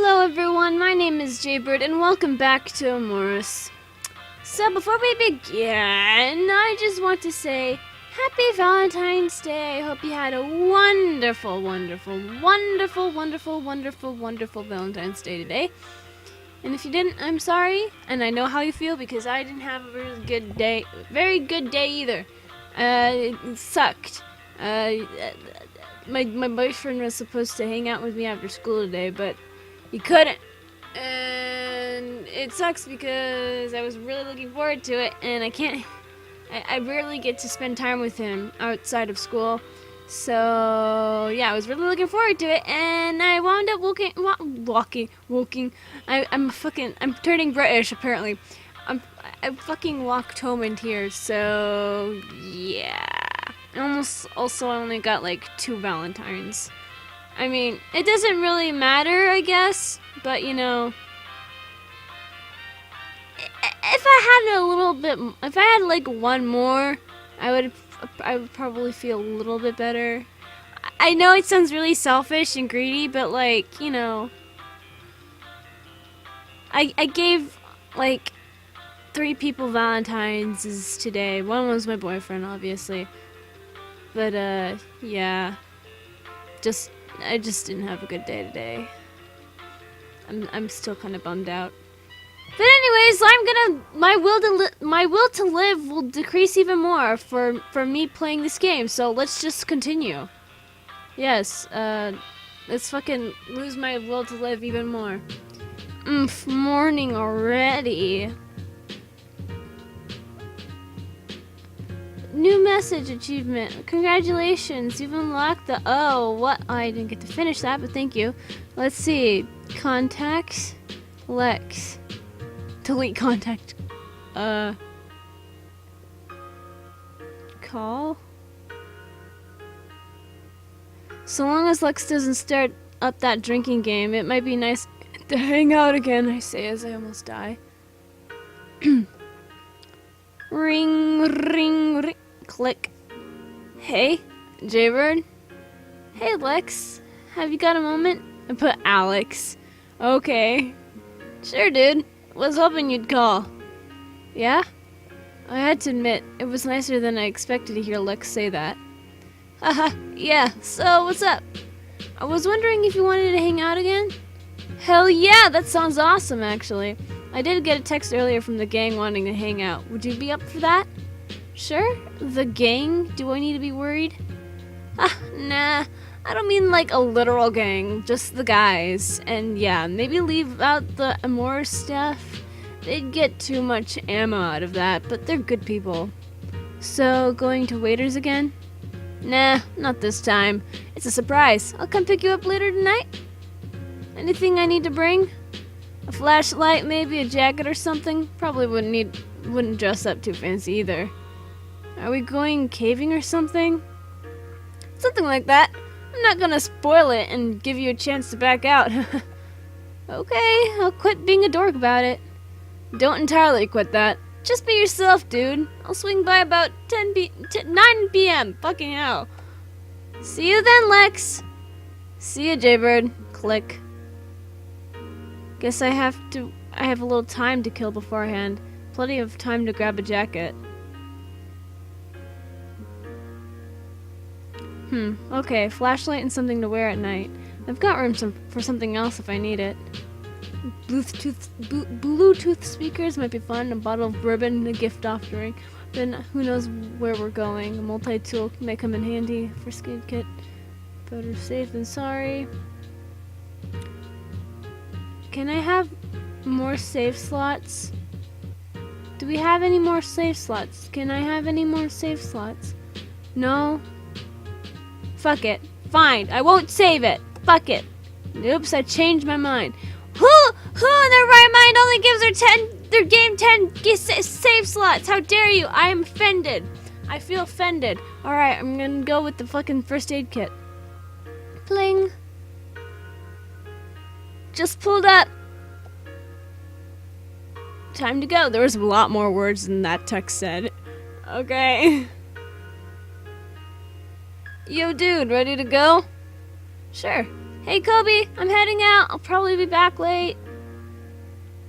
Hello everyone, my name is Jaybird and welcome back to Amorous. So before we begin, I just want to say Happy Valentine's Day. I hope you had a wonderful Valentine's Day today. And if you didn't, I'm sorry, and I know how you feel because I didn't have a really good day, very good day either. It sucked. My boyfriend was supposed to hang out with me after school today, but he couldn't. And it sucks because I was really looking forward to it, and I rarely get to spend time with him outside of school. So yeah, I was really looking forward to it, and I wound up walking. I'm turning British apparently. I fucking walked home in tears. So yeah, also I only got like 2 Valentines. I mean, it doesn't really matter, I guess, but you know, if I had like one more, I would probably feel a little bit better. I know it sounds really selfish and greedy, but like, you know, I gave like 3 people Valentines today. One was my boyfriend, obviously, but yeah, I just didn't have a good day today. I'm still kind of bummed out. But anyways, my will to live will decrease even more for me playing this game. So let's just continue. Yes, let's fucking lose my will to live even more. Morning already. New message achievement. Congratulations, you've unlocked the... Oh, what? I didn't get to finish that, but thank you. Let's see. Contacts. Lex. Delete contact. Call. So long as Lex doesn't start up that drinking game, it might be nice to hang out again, I say as I almost die. Ring, ring, ring. Click. Hey, Jaybird. Hey, Lex. Have you got a moment? I put Alex. Okay. Sure, dude. Was hoping you'd call. Yeah? I had to admit, it was nicer than I expected to hear Lex say that. Haha, yeah, so what's up? I was wondering if you wanted to hang out again? Hell yeah, that sounds awesome, actually. I did get a text earlier from the gang wanting to hang out. Would you be up for that? Sure. The gang? Do I need to be worried? Nah. I don't mean like a literal gang, just the guys. And yeah, maybe leave out the Amorous stuff. They'd get too much ammo out of that, but they're good people. So, going to Waiters again? Nah, not this time. It's a surprise. I'll come pick you up later tonight. Anything I need to bring? A flashlight, maybe a jacket or something? Probably wouldn't dress up too fancy either. Are we going caving or something? Something like that. I'm not gonna spoil it and give you a chance to back out. Okay, I'll quit being a dork about it. Don't entirely quit that. Just be yourself, dude. I'll swing by about 9 p.m. Fucking hell. See you then, Lex. See ya, Jaybird. Click. Guess I have a little time to kill beforehand. Plenty of time to grab a jacket. Okay, flashlight and something to wear at night. I've got room for something else if I need it. Bluetooth speakers might be fun, a bottle of bourbon, a gift offering. Then who knows where we're going. A multi-tool may come in handy. First aid kit. Better safe than sorry. Can I have more save slots? Do we have any more save slots? Can I have any more save slots? No? Fuck it. Fine, I won't save it. Fuck it. Oops, I changed my mind. Who in their right mind only gives their game 10 save slots? How dare you? I am offended. I feel offended. Alright, I'm gonna go with the fucking first aid kit. Pling. Just pulled up. Time to go. There was a lot more words than that text said. Okay. Yo, dude, ready to go? Sure. Hey, Kobe, I'm heading out. I'll probably be back late.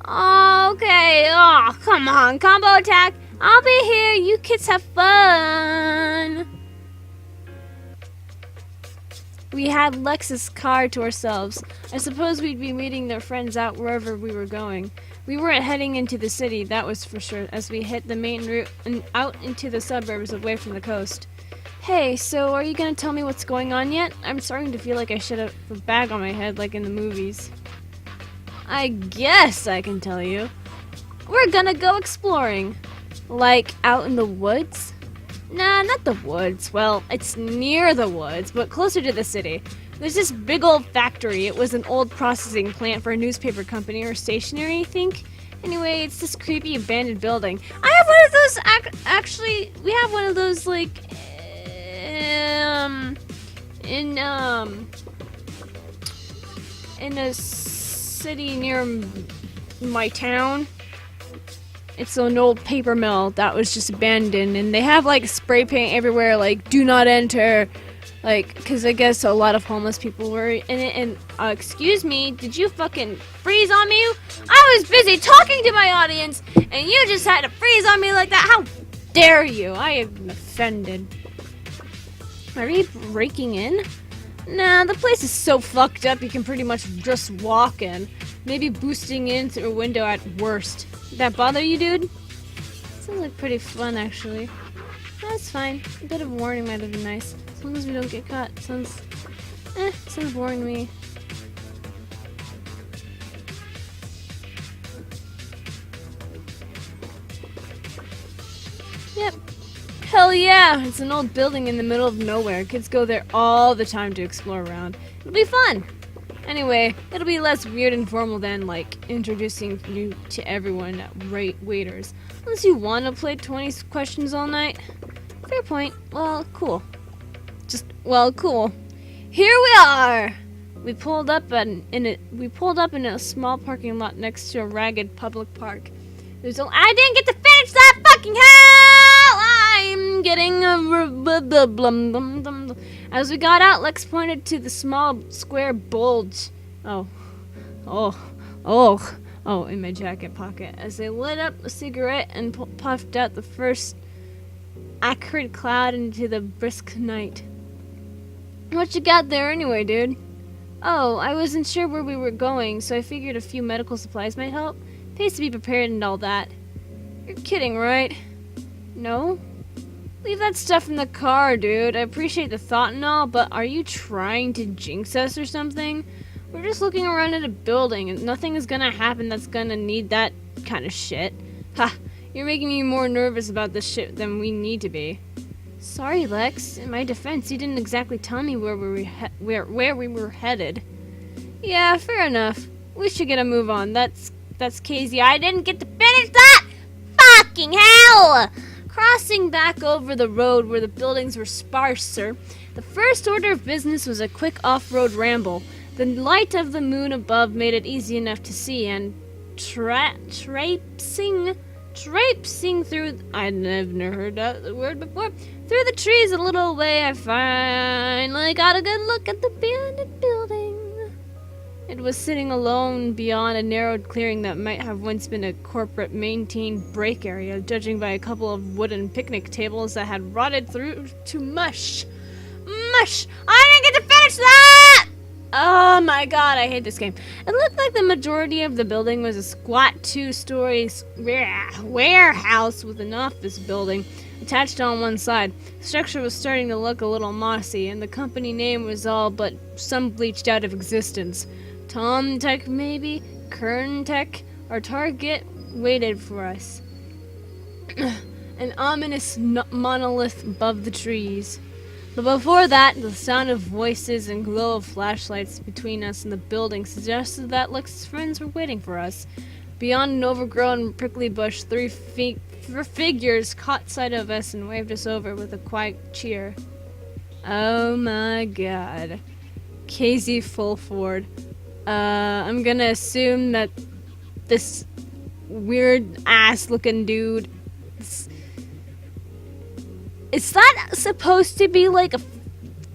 Okay. Oh, come on. Combo attack. I'll be here. You kids have fun. We had Lex's car to ourselves. I suppose we'd be meeting their friends out wherever we were going. We weren't heading into the city, that was for sure, as we hit the main route and out into the suburbs away from the coast. Hey, so are you gonna tell me what's going on yet? I'm starting to feel like I should have a bag on my head like in the movies. I guess I can tell you. We're gonna go exploring. Like out in the woods? Nah, not the woods. Well, it's near the woods, but closer to the city. There's this big old factory. It was an old processing plant for a newspaper company or stationery, I think. Anyway, it's this creepy abandoned building. I have one of those, actually, we have one of those, like, in a city near my town. It's an old paper mill that was just abandoned, and they have like spray paint everywhere, like "Do not enter," like because I guess a lot of homeless people were in it. And excuse me, did you fucking freeze on me? I was busy talking to my audience, and you just had to freeze on me like that. How dare you? I am offended. Are you breaking in? Nah, the place is so fucked up you can pretty much just walk in. Maybe boosting in through a window at worst. Did that bother you, dude? Sounds like pretty fun, actually. That's fine. A bit of warning might have been nice. As long as we don't get caught. Sounds boring to me. Yep. Hell yeah! It's an old building in the middle of nowhere. Kids go there all the time to explore around. It'll be fun! Anyway, it'll be less weird and formal than, like, introducing you to everyone at waiters. Unless you want to play 20 questions all night. Fair point. Well, cool. Cool. Here we are! We pulled up in a small parking lot next to a ragged public park. I didn't get to finish that fucking hell! I'm getting a As we got out, Lex pointed to the small square bulge. Oh, in my jacket pocket. As they lit up a cigarette and puffed out the first acrid cloud into the brisk night. What you got there anyway, dude? Oh, I wasn't sure where we were going, so I figured a few medical supplies might help. Pays to be prepared and all that. You're kidding, right? No? Leave that stuff in the car, dude. I appreciate the thought and all, but are you trying to jinx us or something? We're just looking around at a building, and nothing is gonna happen that's gonna need that kind of shit. Ha! You're making me more nervous about this shit than we need to be. Sorry, Lex. In my defense, you didn't exactly tell me where we were headed. Yeah, fair enough. We should get a move on. That's Casey. I didn't get to finish that! Fucking hell! Crossing back over the road where the buildings were sparser, the first order of business was a quick off-road ramble. The light of the moon above made it easy enough to see, and traipsing through... I'd never heard that word before. Through the trees a little way, I finally got a good look at the abandoned building. It was sitting alone beyond a narrowed clearing that might have once been a corporate maintained break area, judging by a couple of wooden picnic tables that had rotted through to mush. Mush! I didn't get to finish that! Oh my god, I hate this game. It looked like the majority of the building was a squat 2-story warehouse with an office building attached on one side. The structure was starting to look a little mossy, and the company name was all but some bleached out of existence. Tom Tech, maybe? Kern Tech? Our target waited for us. An ominous monolith above the trees. But before that, the sound of voices and glow of flashlights between us and the building suggested that Lex's friends were waiting for us. Beyond an overgrown prickly bush, three figures caught sight of us and waved us over with a quiet cheer. Oh my god. Casey Fulford. I'm gonna assume that this weird ass looking dude is that supposed to be like a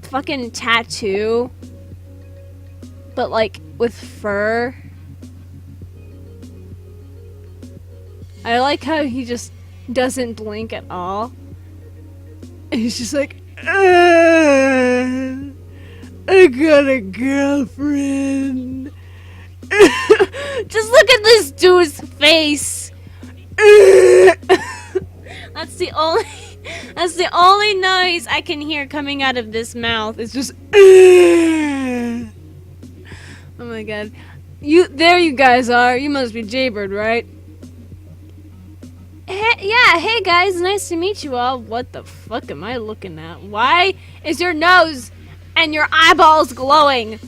fucking tattoo? but like with fur. I like how he just doesn't blink at all. And he's just like, I got a girlfriend. Just look at this dude's face. That's the only noise I can hear coming out of this mouth. It's just oh my god. There you guys are. You must be Jaybird, right? Hey guys, nice to meet you all. What the fuck am I looking at? Why is your nose and your eyeballs glowing?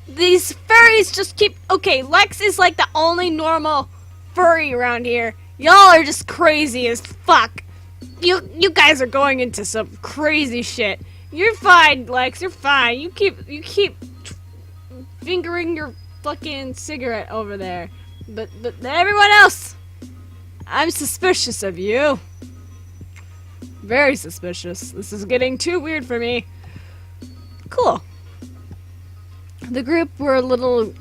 These furries just keep... Okay, Lex is like the only normal furry around here. Y'all are just crazy as fuck. You guys are going into some crazy shit. You're fine, Lex, you're fine. You keep fingering your fucking cigarette over there. But everyone else, I'm suspicious of you. Very suspicious. This is getting too weird for me. Cool. The group were a little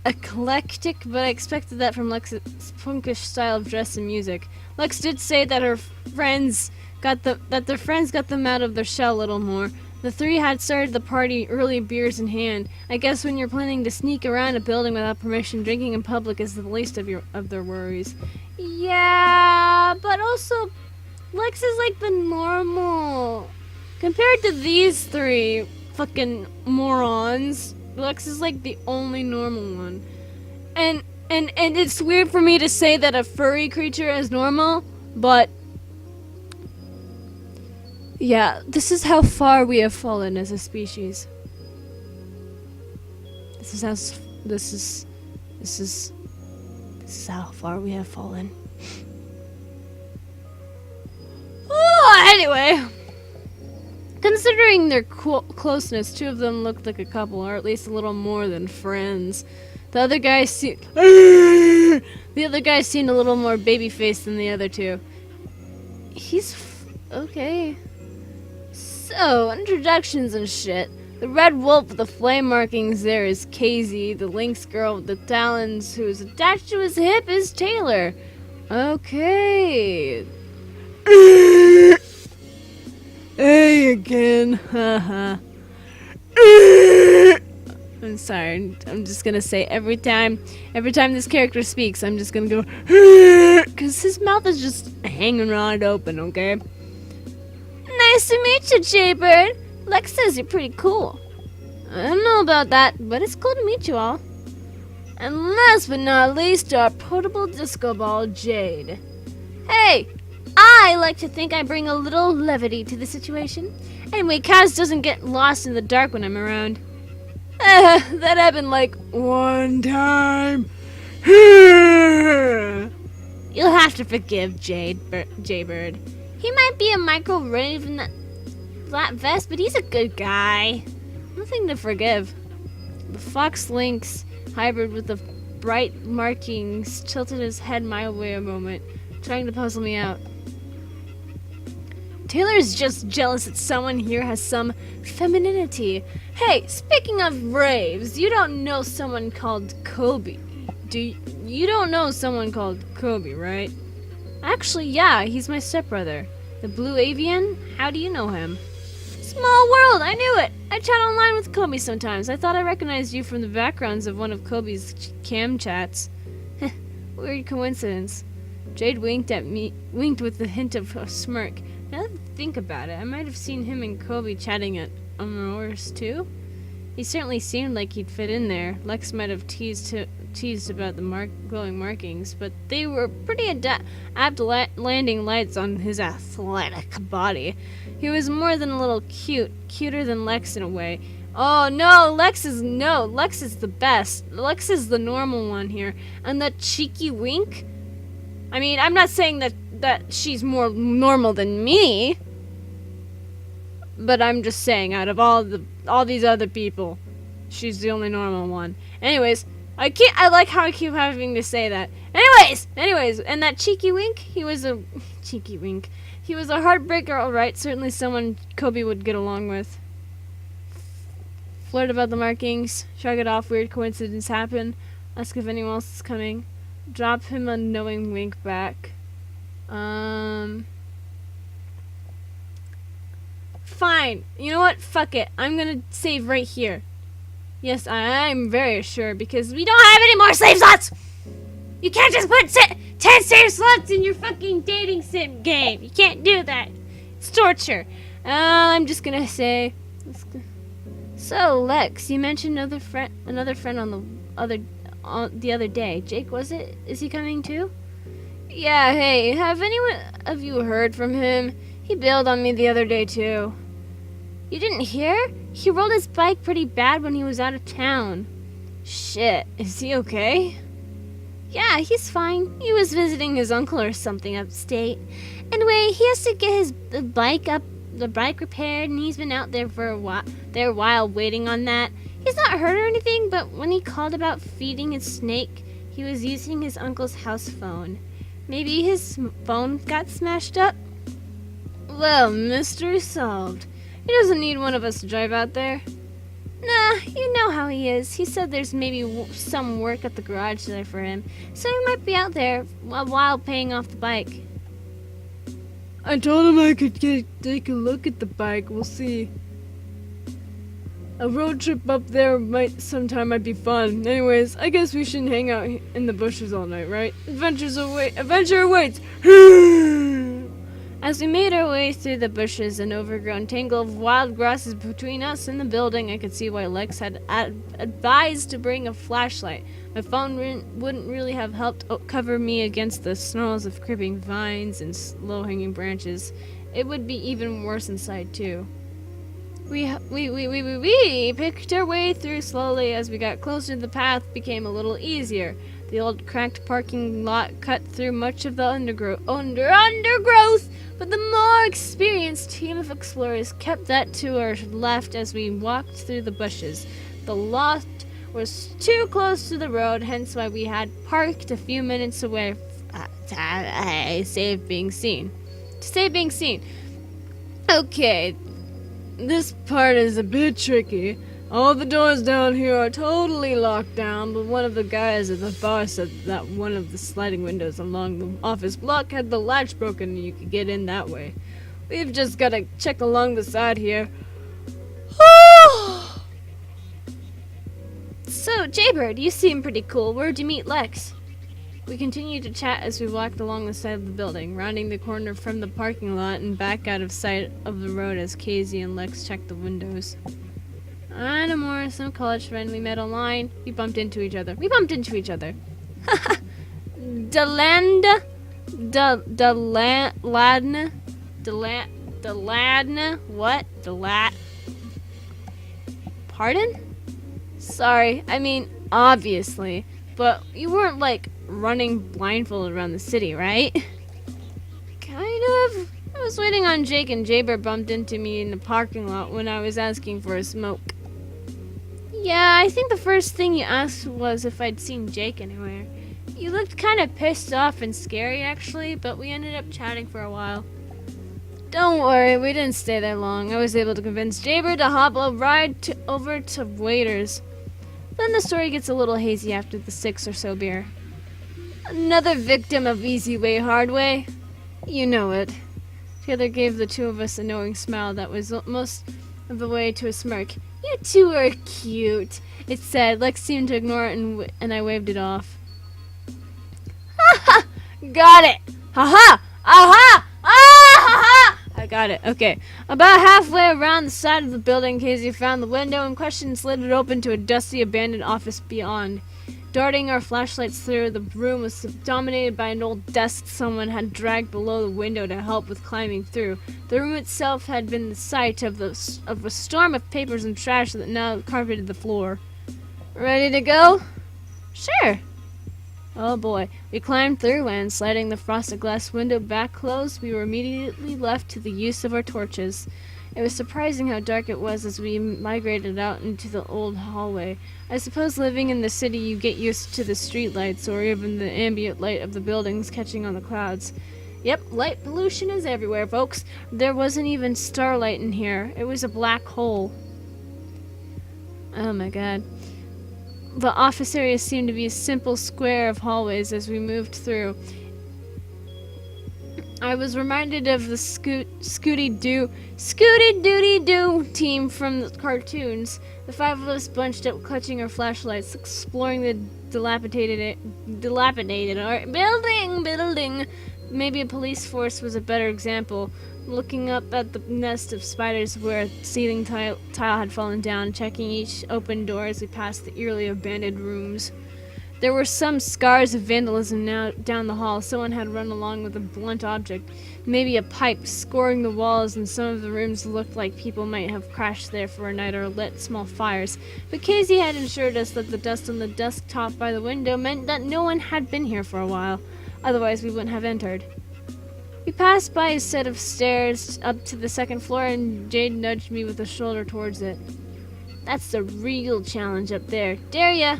eclectic, but I expected that from Lex's punkish style of dress and music. Lex did say that their friends got them out of their shell a little more. The three had started the party early, beers in hand. I guess when you're planning to sneak around a building without permission, drinking in public is the least of their worries. Yeah, but also Lex is like the normal. Compared to these three fucking morons, Lex is like the only normal one. And it's weird for me to say that a furry creature is normal, but yeah, this is how far we have fallen as a species. This is how far we have fallen. Oh, anyway, considering their closeness, two of them looked like a couple, or at least a little more than friends. The other guy seemed a little more baby-faced than the other two. Okay. So, introductions and shit. The red wolf with the flame markings there is Casey. The lynx girl with the talons who is attached to his hip is Taylor. Okay. Hey again. Haha. I'm sorry. I'm just gonna say every time this character speaks, I'm just gonna go because his mouth is just hanging wide open, okay? Nice to meet you, Jaybird. Lex says you're pretty cool. I don't know about that, but it's cool to meet you all. And last but not least, our portable disco ball, Jade. Hey, I like to think I bring a little levity to the situation. Anyway, Kaz doesn't get lost in the dark when I'm around. That happened like one time. You'll have to forgive Jaybird. He might be a microwave in that flat vest, but he's a good guy. Nothing to forgive. The fox lynx hybrid with the bright markings tilted his head my way a moment, trying to puzzle me out. Taylor's just jealous that someone here has some femininity. Hey, speaking of raves, you don't know someone called Kobe. You don't know someone called Kobe, right? Actually, yeah, he's my stepbrother. The blue avian? How do you know him? Small world, I knew it! I chat online with Kobe sometimes. I thought I recognized you from the backgrounds of one of Kobe's cam chats. Weird coincidence. Jade winked with a hint of a smirk. Now that I think about it, I might have seen him and Kobe chatting at Amorous too. He certainly seemed like he'd fit in there. Lex might have teased about the glowing markings, but they were pretty apt landing lights on his athletic body. He was more than a little cuter than Lex in a way. Oh no, Lex is the best. Lex is the normal one here. And that cheeky wink? I mean, I'm not saying that she's more normal than me, but I'm just saying out of all these other people, she's the only normal one. Anyways, I like how I keep having to say that. Anyways, and that cheeky wink, he was a heartbreaker, alright. Certainly someone Kobe would get along with. flirt about the markings, shrug it off, weird coincidence happen, ask if anyone else is coming, drop him a knowing wink back. Fine. You know what? Fuck it. I'm gonna save right here. Yes, I'm very sure, because we don't have any more save slots! You can't just put 10 save slots in your fucking dating sim game. You can't do that. It's torture. I'm just gonna say... So, Lex, you mentioned another friend on the other day. Jake, was it? Is he coming too? Yeah, hey, have anyone of you heard from him? He bailed on me the other day too. You didn't hear? He rolled his bike pretty bad when he was out of town. Shit, is he okay? Yeah, he's fine. He was visiting his uncle or something upstate. Anyway, he has to get the bike repaired, and he's been out there for a while waiting on that. He's not hurt or anything, but when he called about feeding his snake, he was using his uncle's house phone. Maybe his phone got smashed up? Well, mystery solved. He doesn't need one of us to drive out there. Nah, you know how he is. He said there's maybe some work at the garage there for him, so he might be out there while paying off the bike. I told him I could take a look at the bike. We'll see. A road trip up there sometime might be fun. Anyways, I guess we shouldn't hang out in the bushes all night, right? Adventure awaits! As we made our way through the bushes, an overgrown tangle of wild grasses between us and the building, I could see why Lex had advised to bring a flashlight. My phone wouldn't really have helped cover me against the snarls of creeping vines and low-hanging branches. It would be even worse inside, too. We picked our way through slowly. As we got closer, the path became a little easier. The old cracked parking lot cut through much of the undergrowth, but the more experienced team of explorers kept that to our left as we walked through the bushes. The lot was too close to the road, hence why we had parked a few minutes away to save being seen. Okay, this part is a bit tricky. All the doors down here are totally locked down, but one of the guys at the bar said that one of the sliding windows along the office block had the latch broken and you could get in that way. We've just gotta check along the side here. So, Jaybird, you seem pretty cool. Where'd you meet Lex? We continued to chat as we walked along the side of the building, rounding the corner from the parking lot and back out of sight of the road as Casey and Lex checked the windows. I'm Amorous, I'm a college friend. We met online. We bumped into each other. Pardon? Sorry, I mean, obviously. But you weren't, like, running blindfolded around the city, right? Kind of. I was waiting on Jake and Jaybird bumped into me in the parking lot when I was asking for a smoke. Yeah, I think the first thing you asked was if I'd seen Jake anywhere. You looked kind of pissed off and scary, actually, but we ended up chatting for a while. Don't worry, we didn't stay there long. I was able to convince Jaybird to hop a ride over to Waiters. Then the story gets a little hazy after the 6 or so beer. Another victim of easy way, hard way? You know it. Taylor gave the two of us a knowing smile that was most of the way to a smirk. You two are cute, it said. Lex seemed to ignore it and I waved it off. Ha ha! Got it! Ha ha! Aha! Ah ha ha! I got it. Okay. About halfway around the side of the building, Casey found the window in question and slid it open to a dusty, abandoned office beyond. Darting our flashlights through, the room was dominated by an old desk someone had dragged below the window to help with climbing through. The room itself had been the site of a storm of papers and trash that now carpeted the floor. Ready to go? Sure. Oh boy. We climbed through and, sliding the frosted glass window back closed, we were immediately left to the use of our torches. It was surprising how dark it was as we migrated out into the old hallway. I suppose living in the city you get used to the streetlights or even the ambient light of the buildings catching on the clouds. Yep, light pollution is everywhere, folks. There wasn't even starlight in here. It was a black hole. Oh my god. The office area seemed to be a simple square of hallways as we moved through. I was reminded of the Scooty-Doo team from the cartoons. The five of us bunched up, clutching our flashlights, exploring the dilapidated building. Maybe a police force was a better example. Looking up at the nest of spiders where a ceiling tile had fallen down, checking each open door as we passed the eerily abandoned rooms. There were some scars of vandalism now down the hall. Someone had run along with a blunt object, maybe a pipe, scoring the walls, and some of the rooms looked like people might have crashed there for a night or lit small fires. But Casey had assured us that the dust on the desktop by the window meant that no one had been here for a while. Otherwise, we wouldn't have entered. We passed by a set of stairs up to the second floor, and Jade nudged me with a shoulder towards it. That's the real challenge up there. Dare ya?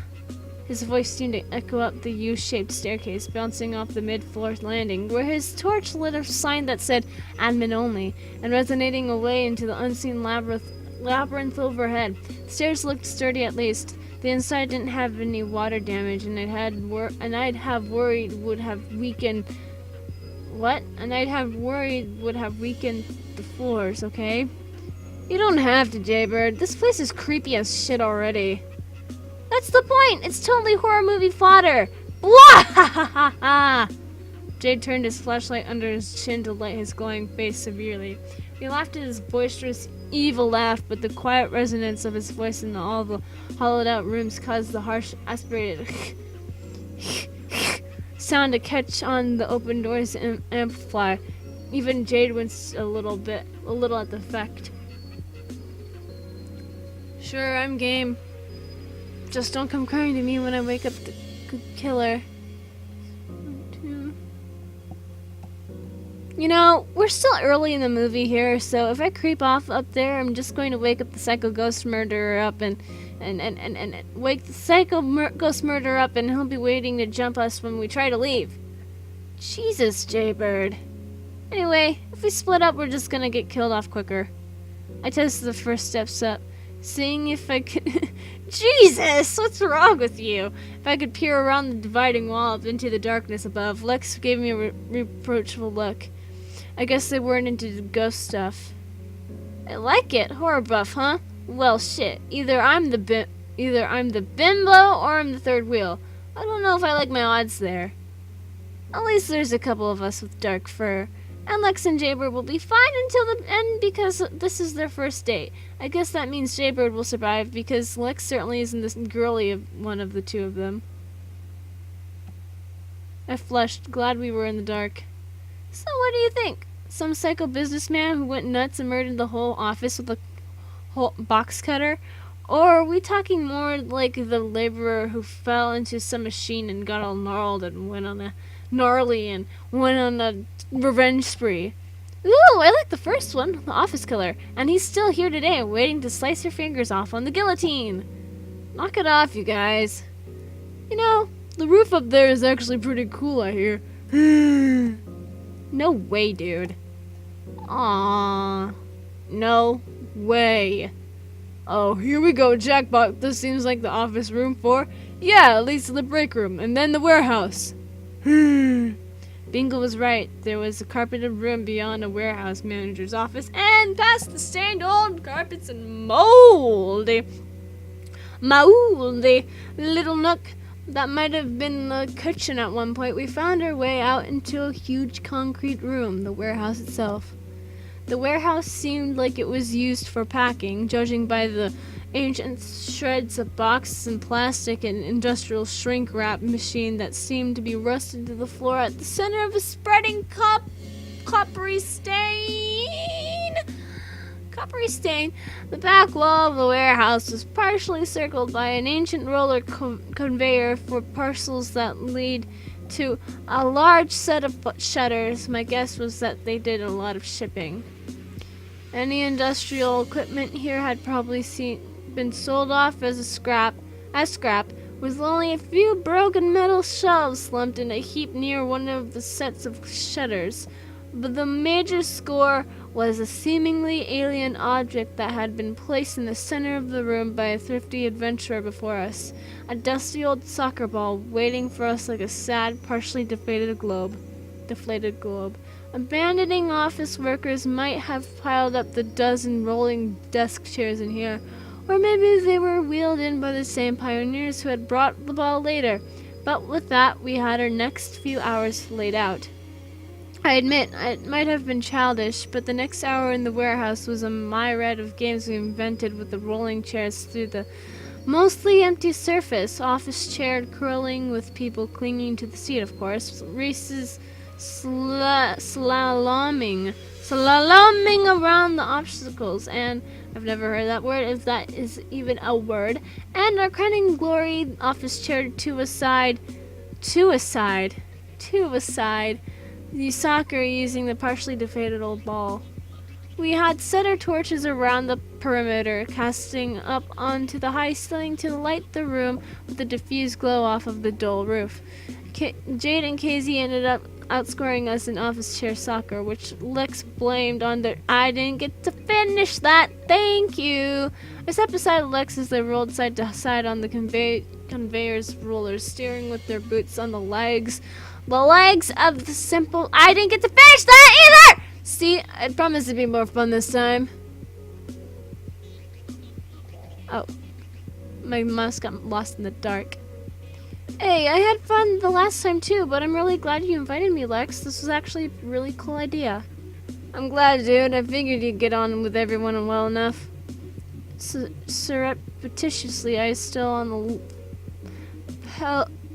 His voice seemed to echo up the U-shaped staircase, bouncing off the mid-floor landing, where his torch lit a sign that said "Admin Only," and resonating away into the unseen labyrinth overhead. The stairs looked sturdy at least. The inside didn't have any water damage, and I'd have worried would have weakened the floors. Okay, you don't have to, Jaybird. This place is creepy as shit already. That's the point! It's totally horror movie fodder! Blah! Ha ha ha ha! Jade turned his flashlight under his chin to light his glowing face severely. He laughed at his boisterous, evil laugh, but the quiet resonance of his voice in all the hollowed-out rooms caused the harsh, aspirated sound to catch on the open doors and amplify. Even Jade winced a little at the effect. Sure, I'm game. Just don't come crying to me when I wake up the killer. You know, we're still early in the movie here, so if I creep off up there, I'm just going to wake up the psycho ghost murderer up and wake the psycho ghost murderer up, and he'll be waiting to jump us when we try to leave. Jesus, Jaybird. Anyway, if we split up, we're just gonna get killed off quicker. I tested the first steps up, seeing if I could... Jesus! What's wrong with you? If I could peer around the dividing wall up into the darkness above. Lex gave me a reproachful look. I guess they weren't into the ghost stuff. I like it. Horror buff, huh? Well, shit. Either I'm the bimbo or I'm the third wheel. I don't know if I like my odds there. At least there's a couple of us with dark fur. And Lex and Jaybird will be fine until the end because this is their first date. I guess that means Jaybird will survive because Lex certainly isn't the girly one of the two of them. I flushed, glad we were in the dark. So what do you think? Some psycho businessman who went nuts and murdered the whole office with a whole box cutter? Or are we talking more like the laborer who fell into some machine and got all gnarled and went on a revenge spree? Ooh, I like the first one, the office killer, and he's still here today, waiting to slice your fingers off on the guillotine. Knock it off, you guys. You know, the roof up there is actually pretty cool, I hear. No way, dude. Aww. No way. Oh, here we go, jackpot. This seems like the office room for... Yeah, at least the break room, and then the warehouse. Bingo was right. There was a carpeted room beyond a warehouse manager's office, and past the stained old carpets and moldy little nook that might have been the kitchen at one point, we found our way out into a huge concrete room, the warehouse itself. The warehouse seemed like it was used for packing, judging by the ancient shreds of boxes and plastic and industrial shrink wrap machine that seemed to be rusted to the floor at the center of a spreading coppery stain. The back wall of the warehouse was partially circled by an ancient roller conveyor for parcels that lead to a large set of shutters. My guess was that they did a lot of shipping. Any industrial equipment here had probably been sold off as scrap, with only a few broken metal shelves slumped in a heap near one of the sets of shutters. But the major score was a seemingly alien object that had been placed in the center of the room by a thrifty adventurer before us. A dusty old soccer ball waiting for us like a sad, partially deflated globe. Abandoning office workers might have piled up the dozen rolling desk chairs in here, or maybe they were wheeled in by the same pioneers who had brought the ball later. But with that, we had our next few hours laid out. I admit, it might have been childish, but the next hour in the warehouse was a myriad of games we invented with the rolling chairs through the mostly empty surface, office chair curling with people clinging to the seat, of course, races slaloming around the obstacles, and I've never heard that word, if that is even a word, and our crowning glory, office chair to a side, the soccer using the partially deflated old ball. We had set our torches around the perimeter, casting up onto the high ceiling to light the room with the diffused glow off of the dull roof. Jade and Casey ended up outscoring us in office chair soccer, which Lex blamed on their— I didn't get to finish that, thank you! I sat beside Lex as they rolled side to side on the conveyor's rollers, steering with their boots on the legs. The legs of the simple— I didn't get to finish that either! See, I promised it'd be more fun this time. Oh, my mouse got lost in the dark. Hey, I had fun the last time too, but I'm really glad you invited me, Lex. This was actually a really cool idea. I'm glad, dude. I figured you'd get on with everyone well enough. Surreptitiously, I was still on the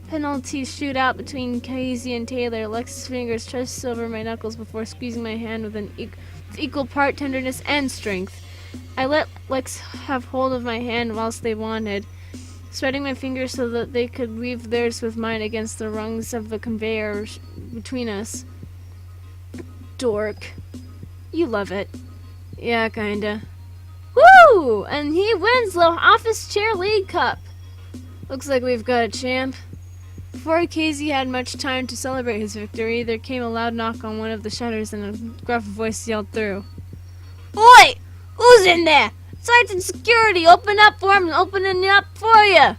penalty shootout between Casey and Taylor. Lex's fingers traced over my knuckles before squeezing my hand with an equal part tenderness and strength. I let Lex have hold of my hand whilst they wanted, spreading my fingers so that they could weave theirs with mine against the rungs of the conveyor between us. Dork. You love it. Yeah, kinda. Woo! And he wins the Office Chair League Cup. Looks like we've got a champ. Before Casey had much time to celebrate his victory, there came a loud knock on one of the shutters and a gruff voice yelled through. Oi! Who's in there? Sergeant Security, open up for him! I'm opening it up for you!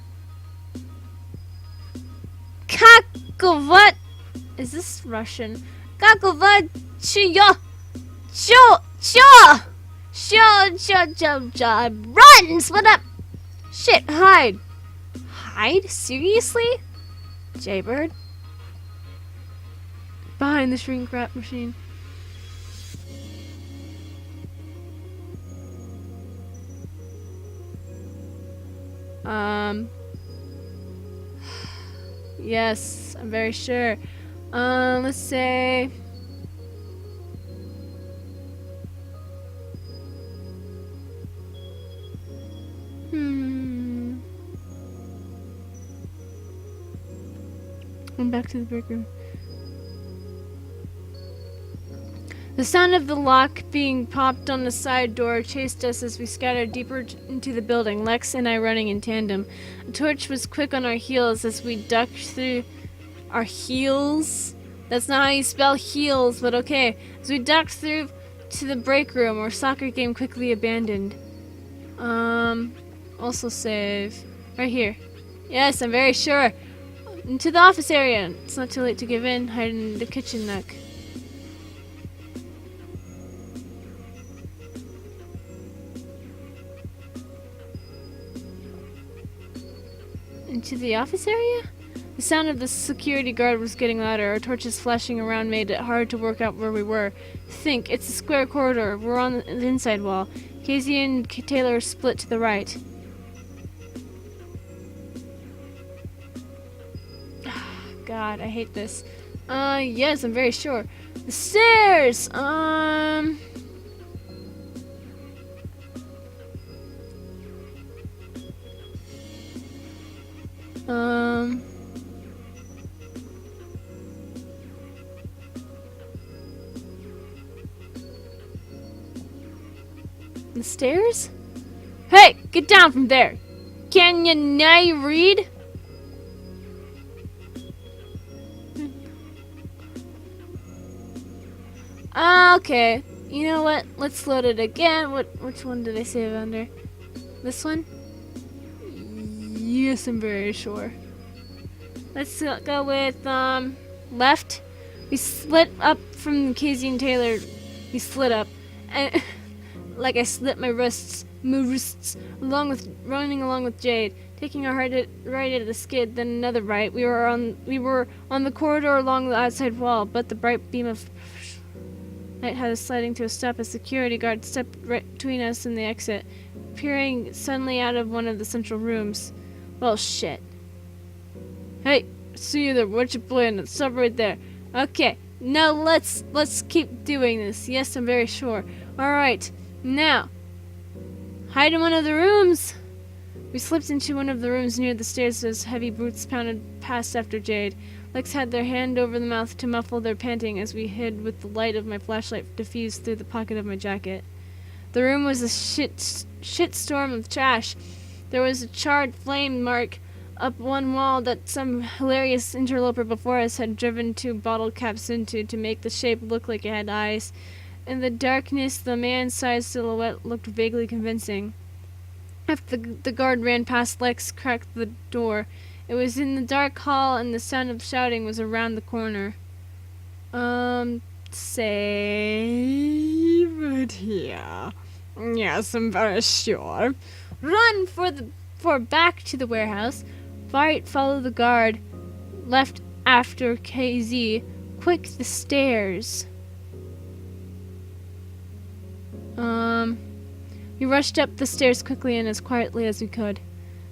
Kakovat? Is this Russian? Kakovat chiyo! Run! Split up! Shit, hide! Hide? Seriously? Jaybird? Behind the shrink wrap machine. Yes, I'm very sure. Let's say... I'm back to the break room. The sound of the lock being popped on the side door chased us as we scattered deeper into the building, Lex and I running in tandem. A torch was quick on our heels as we ducked through our heels? That's not how you spell heels, but okay. As we ducked through to the break room, our soccer game quickly abandoned. Also save. Right here. Yes, I'm very sure. Into the office area. It's not too late to give in. Hide in the kitchen nook. Into the office area? The sound of the security guard was getting louder. Our torches flashing around made it hard to work out where we were. Think, it's a square corridor. We're on the inside wall. Casey and Taylor are split to the right. God, I hate this. Yes, I'm very sure. The stairs! The stairs? Hey, get down from there! Can you now read? Okay. You know what? Let's load it again. Which one did I save under? This one? Yes, I'm very sure. Let's go with left. We split up from Casey and Taylor. We split up, and like I slit my wrists, running along with Jade, taking a right at the skid, then another right. We were on the corridor along the outside wall, but the bright beam of light had us sliding to a stop. A security guard stepped right between us and the exit, peering suddenly out of one of the central rooms. Well, shit. Hey, see you there. What you playing? Stop right there. Okay, now let's keep doing this. Yes, I'm very sure. All right, now hide in one of the rooms. We slipped into one of the rooms near the stairs as heavy boots pounded past after Jade. Lex had their hand over the mouth to muffle their panting as we hid with the light of my flashlight diffused through the pocket of my jacket. The room was a shit storm of trash. There was a charred flame mark up one wall that some hilarious interloper before us had driven two bottle caps into to make the shape look like it had eyes. In the darkness, the man-sized silhouette looked vaguely convincing. After the guard ran past, Lex cracked the door. It was in the dark hall, and the sound of shouting was around the corner. Save it here. Yes, I'm very sure. Run for back to the warehouse. Fight, follow the guard. Left after KZ. Quick, the stairs. We rushed up the stairs quickly and as quietly as we could.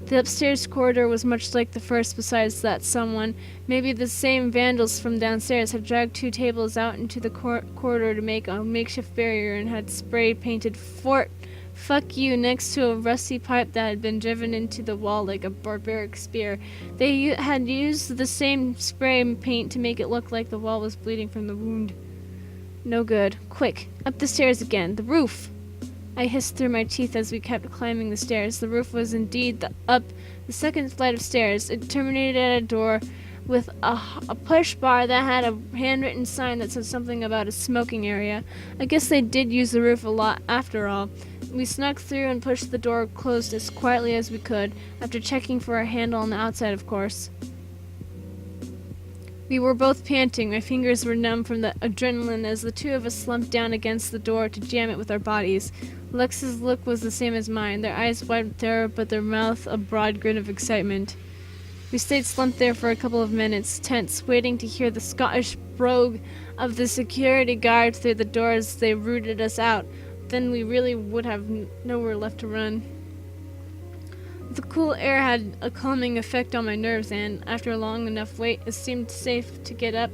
The upstairs corridor was much like the first, besides that someone, maybe the same vandals from downstairs, had dragged two tables out into the corridor to make a makeshift barrier and had spray-painted Fort Fuck You next to a rusty pipe that had been driven into the wall like a barbaric spear. They had used the same spray paint to make it look like the wall was bleeding from the wound. No good. Quick, up the stairs again. The roof! I hissed through my teeth as we kept climbing the stairs. The roof was indeed the second flight of stairs. It terminated at a door with a push bar that had a handwritten sign that said something about a smoking area. I guess they did use the roof a lot after all. We snuck through and pushed the door closed as quietly as we could, after checking for a handle on the outside, of course. We were both panting. My fingers were numb from the adrenaline as the two of us slumped down against the door to jam it with our bodies. Lex's look was the same as mine, their eyes wide with terror, but their mouth a broad grin of excitement. We stayed slumped there for a couple of minutes, tense, waiting to hear the Scottish brogue of the security guard through the door as they rooted us out. Then we really would have nowhere left to run. The cool air had a calming effect on my nerves, and after a long enough wait, it seemed safe to get up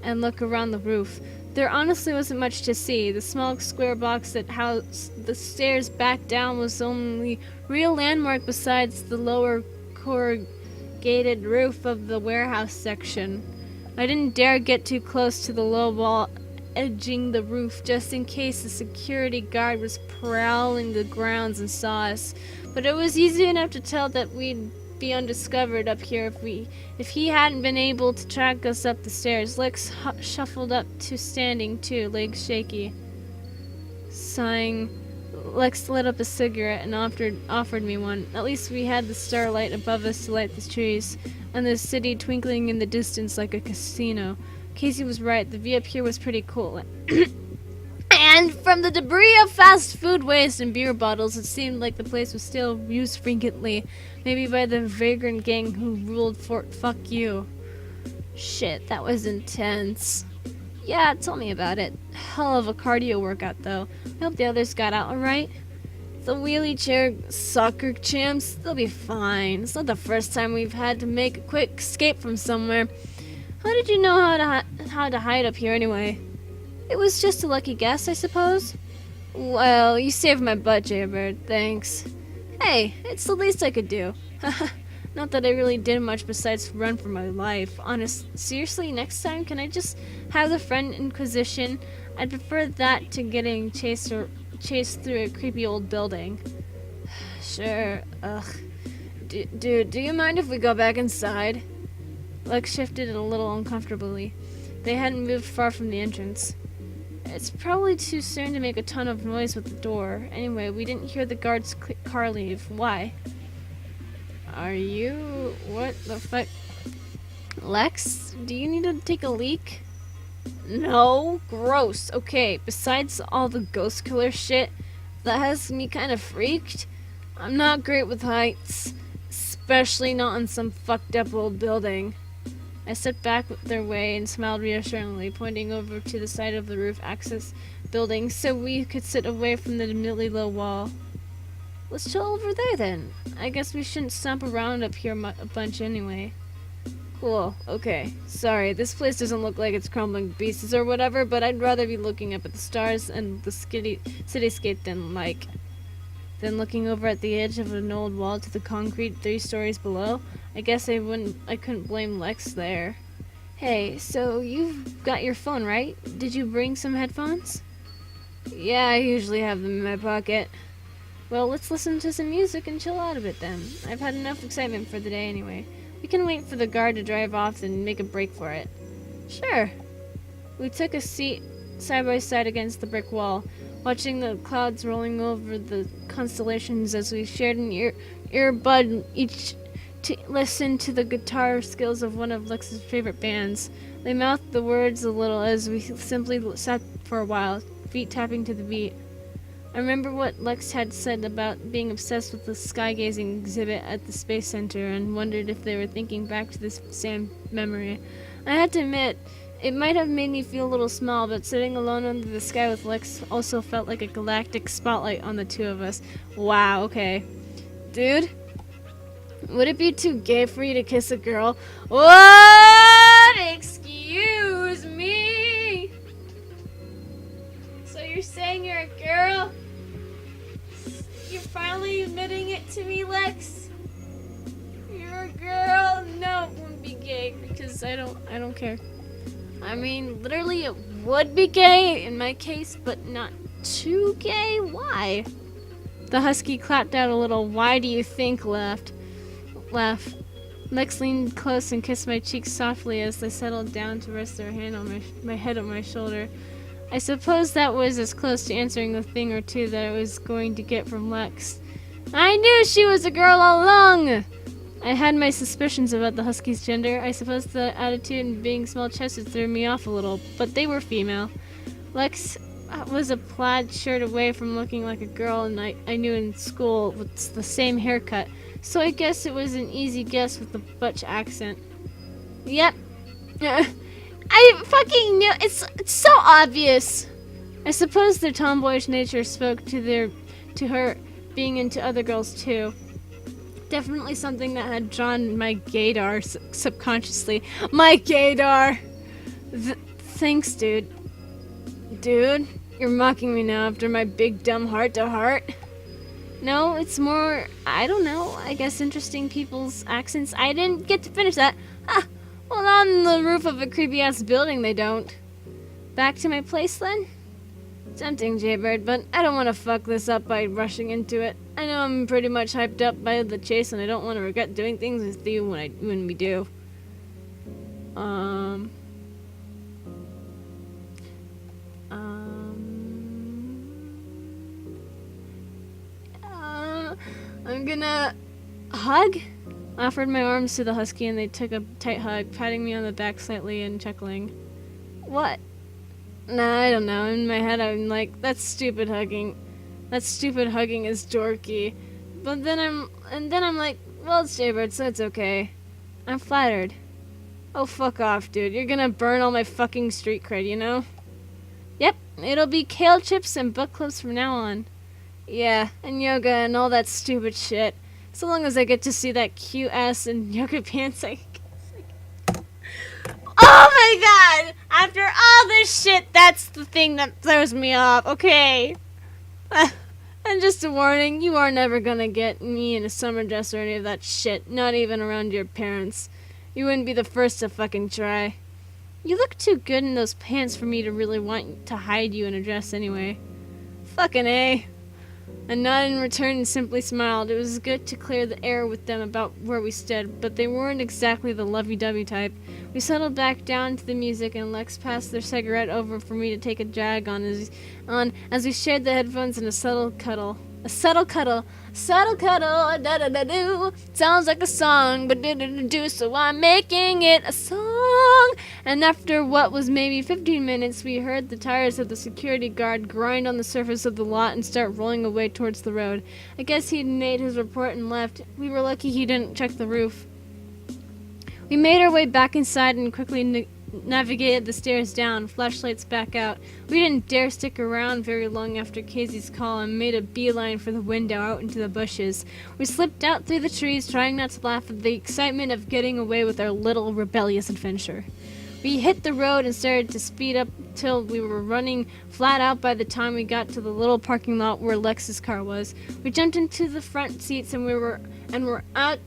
and look around the roof. There honestly wasn't much to see. The small square box that housed the stairs back down was the only real landmark besides the lower corrugated roof of the warehouse section. I didn't dare get too close to the low wall edging the roof, just in case the security guard was prowling the grounds and saw us. But it was easy enough to tell that we'd be undiscovered up here if he hadn't been able to track us up the stairs. Lex shuffled up to standing too, legs shaky. Sighing, Lex lit up a cigarette and offered me one. At least we had the starlight above us to light the trees, and the city twinkling in the distance like a casino. Casey was right, the view up here was pretty cool. And from the debris of fast food waste and beer bottles, it seemed like the place was still used frequently, maybe by the vagrant gang who ruled Fort Fuck You. Shit, that was intense. Yeah, tell me about it. Hell of a cardio workout, though. I hope the others got out alright. The wheelie chair soccer champs, they'll be fine. It's not the first time we've had to make a quick escape from somewhere. How did you know how to hide up here anyway? It was just a lucky guess, I suppose. Well, you saved my butt, Jaybird. Thanks. Hey, it's the least I could do. Not that I really did much besides run for my life. Seriously, next time, can I just have the friend Inquisition? I'd prefer that to getting chased through a creepy old building. Sure. Ugh. Do you mind if we go back inside? Lex shifted a little uncomfortably. They hadn't moved far from the entrance. It's probably too soon to make a ton of noise with the door. Anyway, we didn't hear the guard's car leave. Why? Are you... what the fuck? Lex, do you need to take a leak? No, gross. Okay, besides all the ghost killer shit that has me kind of freaked, I'm not great with heights, especially not on some fucked up old building. I stepped back their way and smiled reassuringly, pointing over to the side of the roof access building so we could sit away from the admittedly low wall. Let's chill over there then. I guess we shouldn't stomp around up here a bunch anyway. Cool, okay. Sorry, this place doesn't look like it's crumbling to pieces or whatever, but I'd rather be looking up at the stars and the cityscape than looking over at the edge of an old wall to the concrete 3 stories below. I guess I couldn't blame Lex there. Hey, so you've got your phone, right? Did you bring some headphones? Yeah, I usually have them in my pocket. Well, let's listen to some music and chill out a bit then. I've had enough excitement for the day anyway. We can wait for the guard to drive off and make a break for it. Sure. We took a seat side by side against the brick wall, watching the clouds rolling over the constellations as we shared an earbud each to listen to the guitar skills of one of Lex's favorite bands. They mouthed the words a little as we simply sat for a while, feet tapping to the beat. I remember what Lex had said about being obsessed with the sky-gazing exhibit at the Space Center and wondered if they were thinking back to this same memory. I had to admit, it might have made me feel a little small, but sitting alone under the sky with Lex also felt like a galactic spotlight on the two of us. Wow, okay. Dude, would it be too gay for you to kiss a girl? What? Excuse me? So you're saying you're a girl? You're finally admitting it to me, Lex? You're a girl? No, it wouldn't be gay because I don't care. I mean, literally it would be gay in my case, but not too gay? Why? The husky clapped out a little "why do you think" laugh. Lex leaned close and kissed my cheeks softly as they settled down to rest their hand on my head on my shoulder. I suppose that was as close to answering the thing or two that I was going to get from Lex. I knew she was a girl all along! I had my suspicions about the husky's gender. I suppose the attitude and being small-chested threw me off a little, but they were female. Lex was a plaid shirt away from looking like a girl, and I knew in school with the same haircut, so I guess it was an easy guess with the Butch accent. Yep. I fucking knew. It's so obvious. I suppose their tomboyish nature spoke to her being into other girls too. Definitely something that had drawn my gaydar subconsciously. My gaydar! Thanks, dude. Dude, you're mocking me now after my big dumb heart-to-heart? No, it's more, I don't know, I guess interesting people's accents. I didn't get to finish that. Ah, well, on the roof of a creepy-ass building they don't. Back to my place then? Tempting, Jaybird, but I don't want to fuck this up by rushing into it. I know I'm pretty much hyped up by the chase, and I don't want to regret doing things with you when we do. I'm gonna hug? I offered my arms to the husky, and they took a tight hug, patting me on the back slightly and chuckling. What? Nah, I don't know. In my head, I'm like, that's stupid hugging. That stupid hugging is dorky. But then I'm like, well, it's Jaybird, so it's okay. I'm flattered. Oh, fuck off, dude. You're gonna burn all my fucking street cred, you know? Yep, it'll be kale chips and book clubs from now on. Yeah, and yoga and all that stupid shit. So long as I get to see that cute ass in yoga pants, I guess. Oh my god! After all this shit, that's the thing that throws me off, okay? And just a warning, you are never gonna get me in a summer dress or any of that shit, not even around your parents. You wouldn't be the first to fucking try. You look too good in those pants for me to really want to hide you in a dress anyway. Fucking A. I nodded in return and simply smiled. It was good to clear the air with them about where we stood, but they weren't exactly the lovey-dovey type. We settled back down to the music, and Lex passed their cigarette over for me to take a drag on as we shared the headphones in a subtle cuddle. A subtle cuddle, da da da do. Sounds like a song, but do, so I'm making it a song. And after what was maybe 15 minutes, we heard the tires of the security guard grind on the surface of the lot and start rolling away towards the road. I guess he'd made his report and left. We were lucky he didn't check the roof. We made our way back inside and quickly navigated the stairs down, flashlights back out. We didn't dare stick around very long after Casey's call and made a beeline for the window out into the bushes. We slipped out through the trees, trying not to laugh at the excitement of getting away with our little rebellious adventure. We hit the road and started to speed up till we were running flat out by the time we got to the little parking lot where Lex's car was. We jumped into the front seats and we're out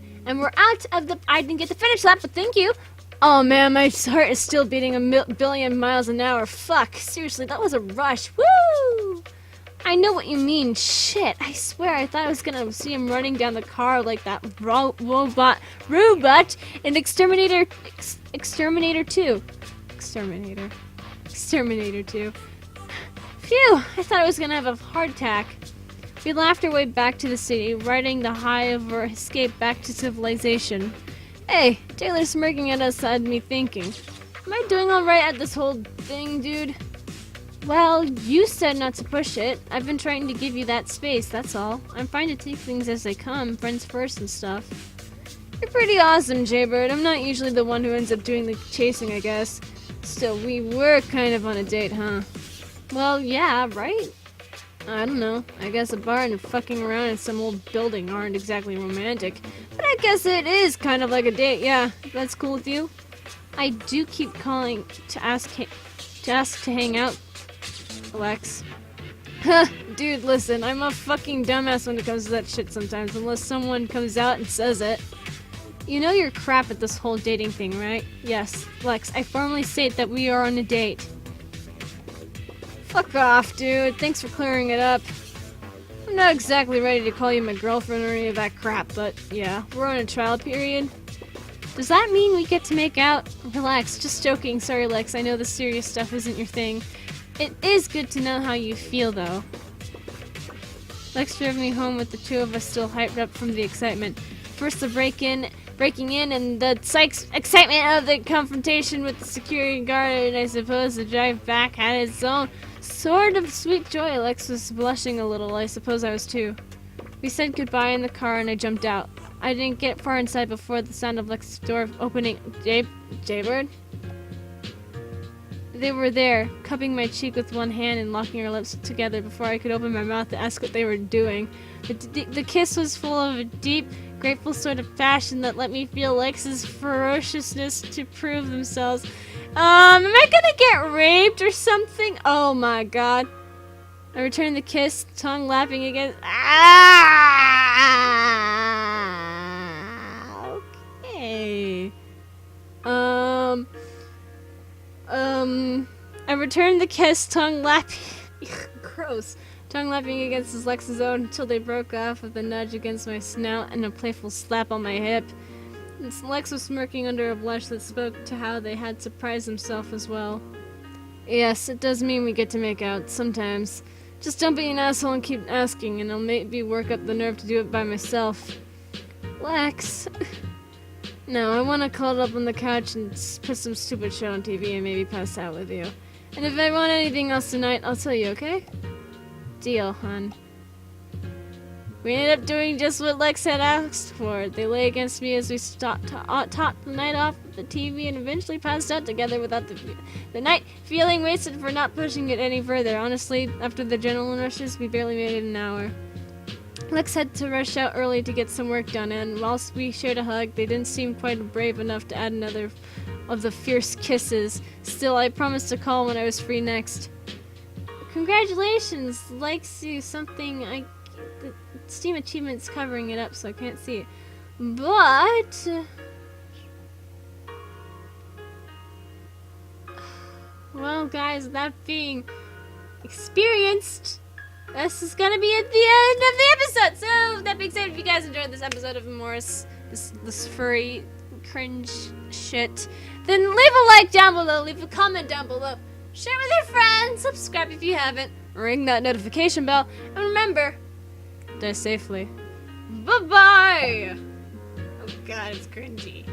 of the... I didn't get to finish that, but thank you. Oh man, my heart is still beating a billion miles an hour. Fuck, seriously, that was a rush. Woo! I know what you mean. Shit, I swear I thought I was gonna see him running down the car like that robot in Exterminator 2. Exterminator 2. Phew, I thought I was gonna have a heart attack. We laughed our way back to the city, riding the high of our escape back to civilization. Hey, Taylor smirking at us had me thinking, am I doing alright at this whole thing, dude? Well, you said not to push it. I've been trying to give you that space, that's all. I'm fine to take things as they come, friends first and stuff. You're pretty awesome, Jaybird. I'm not usually the one who ends up doing the chasing, I guess. Still, we were kind of on a date, huh? Well, yeah, right? I don't know. I guess a bar and fucking around in some old building aren't exactly romantic. But I guess it is kind of like a date, yeah. If that's cool with you. I do keep calling to ask to hang out, Lex. Huh, dude, listen, I'm a fucking dumbass when it comes to that shit sometimes, unless someone comes out and says it. You know you're crap at this whole dating thing, right? Yes, Lex, I formally state that we are on a date. Fuck off, dude. Thanks for clearing it up. I'm not exactly ready to call you my girlfriend or any of that crap, but yeah, we're on a trial period. Does that mean we get to make out? Relax, just joking. Sorry, Lex, I know the serious stuff isn't your thing. It is good to know how you feel, though. Lex drove me home with the two of us still hyped up from the excitement. First the breaking in, and the excitement of the confrontation with the security guard, and I suppose the drive back had its own sort of sweet joy. Lex was blushing a little. I suppose I was too. We said goodbye in the car, and I jumped out. I didn't get far inside before the sound of Lex's door opening. Jaybird? They were there, cupping my cheek with one hand and locking our lips together before I could open my mouth to ask what they were doing. The kiss was full of a deep, grateful sort of passion that let me feel Lex's ferociousness to prove themselves. Am I gonna get raped or something? Oh my god. I returned the kiss, tongue lapping against. Ah! Okay. I returned the kiss, tongue lapping. Gross. Tongue lapping against Lex's own until they broke off with a nudge against my snout and a playful slap on my hip. Lex was smirking under a blush that spoke to how they had surprised himself as well. Yes, it does mean we get to make out, sometimes. Just don't be an asshole and keep asking, and I'll maybe work up the nerve to do it by myself. Lex. No, I want to curl up on the couch and put some stupid shit on TV and maybe pass out with you. And if I want anything else tonight, I'll tell you, okay? Deal, hon. We ended up doing just what Lex had asked for. They lay against me as we topped the night off with the TV and eventually passed out together without the night feeling wasted for not pushing it any further. Honestly, after the adrenaline rushes, we barely made it an hour. Lex had to rush out early to get some work done, and whilst we shared a hug, they didn't seem quite brave enough to add another of the fierce kisses. Still, I promised to call when I was free next. Congratulations! Likes you something. The Steam achievement's covering it up, so I can't see it. But well, guys, that being experienced, this is gonna be at the end of the episode. So that being said, if you guys enjoyed this episode of Amorous, this furry cringe shit, then leave a like down below, leave a comment down below, share with your friends, subscribe if you haven't, ring that notification bell, and remember, die safely. Bye bye. Oh god, it's cringy.